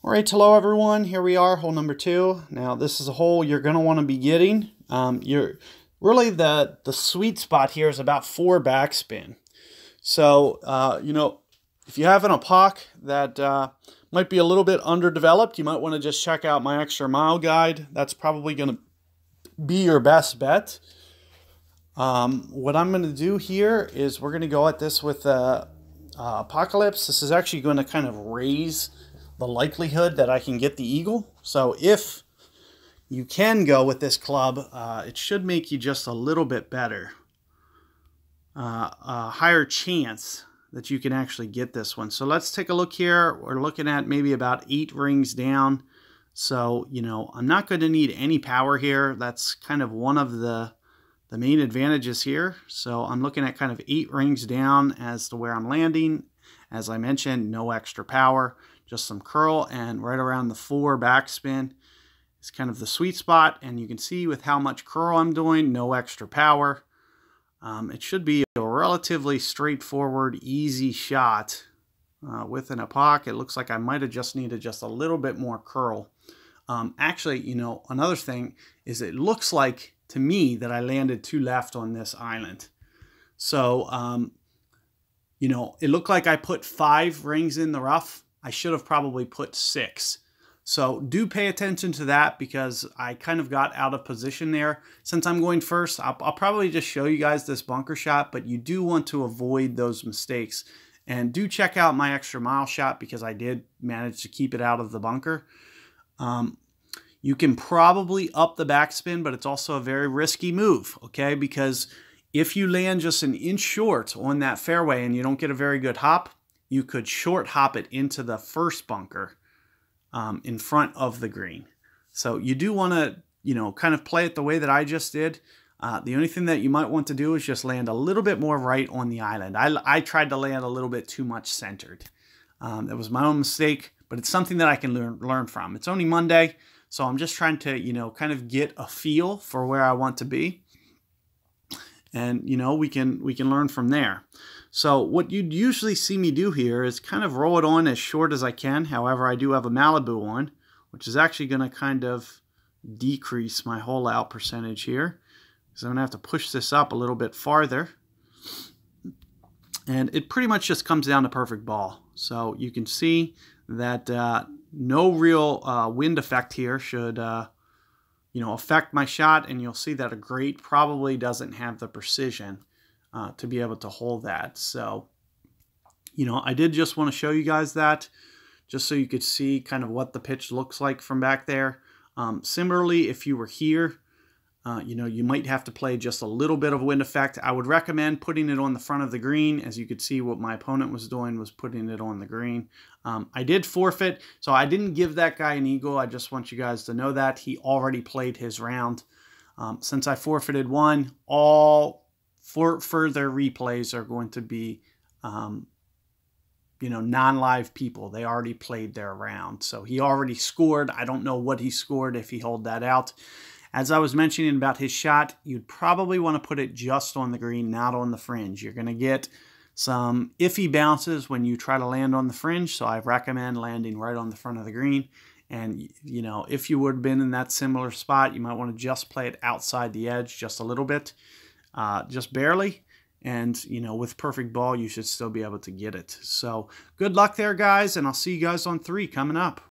All right, hello everyone. Here we are, hole number 2. Now this is a hole you're going to want to be getting. You're really the sweet spot here is about 4 backspin. So if you have an epoch that might be a little bit underdeveloped, you might want to just check out my extra mile guide. That's probably going to be your best bet. What I'm going to do here is we're going to go at this with Apocalypse. This is actually going to kind of raise the likelihood that I can get the eagle. So if you can go with this club, it should make you just a little bit better. A higher chance that you can actually get this one. So let's take a look here. We're looking at maybe about 8 rings down. So, I'm not going to need any power here. That's kind of one of the main advantages here. So I'm looking at kind of 8 rings down as to where I'm landing. As I mentioned, no extra power, just some curl, and right around the 4 backspin is kind of the sweet spot. And you can see with how much curl I'm doing, no extra power. It should be a relatively straightforward, easy shot with an epoch. It looks like I might have just needed just a little bit more curl. Actually, another thing is it looks like to me that I landed 2 left on this island. So, it looked like I put 5 rings in the rough. I should have probably put 6. So do pay attention to that because I kind of got out of position there. Since I'm going first, I'll probably just show you guys this bunker shot, but you do want to avoid those mistakes. And do check out my extra mile shot because I did manage to keep it out of the bunker. You can probably up the backspin, but it's also a very risky move, okay? Because if you land just an inch short on that fairway and you don't get a very good hop, you could short hop it into the first bunker in front of the green. So you do want to, kind of play it the way that I just did. The only thing that you might want to do is just land a little bit more right on the island. I tried to land a little bit too much centered. That was my own mistake, but it's something that I can learn from. It's only Monday, so I'm just trying to, kind of get a feel for where I want to be. And, we can learn from there. So what you'd usually see me do here is kind of roll it on as short as I can. However, I do have a Malibu on, which is actually going to kind of decrease my hole out percentage here. So I'm going to have to push this up a little bit farther. And it pretty much just comes down to perfect ball. So you can see that no real wind effect here should affect my shot, and you'll see that a grate probably doesn't have the precision to be able to hold that. So, I did just want to show you guys that just so you could see kind of what the pitch looks like from back there. Similarly, if you were here, you might have to play just a little bit of wind effect. I would recommend putting it on the front of the green. As you could see, what my opponent was doing was putting it on the green. I did forfeit, so I didn't give that guy an eagle. I just want you guys to know that. He already played his round. Since I forfeited one, all further replays are going to be, non-live people. They already played their round. So he already scored. I don't know what he scored if he held that out. As I was mentioning about his shot, you'd probably want to put it just on the green, not on the fringe. You're going to get some iffy bounces when you try to land on the fringe, so I recommend landing right on the front of the green. And, if you would have been in that similar spot, you might want to just play it outside the edge just a little bit, just barely. And, with perfect ball, you should still be able to get it. So good luck there, guys, and I'll see you guys on 3 coming up.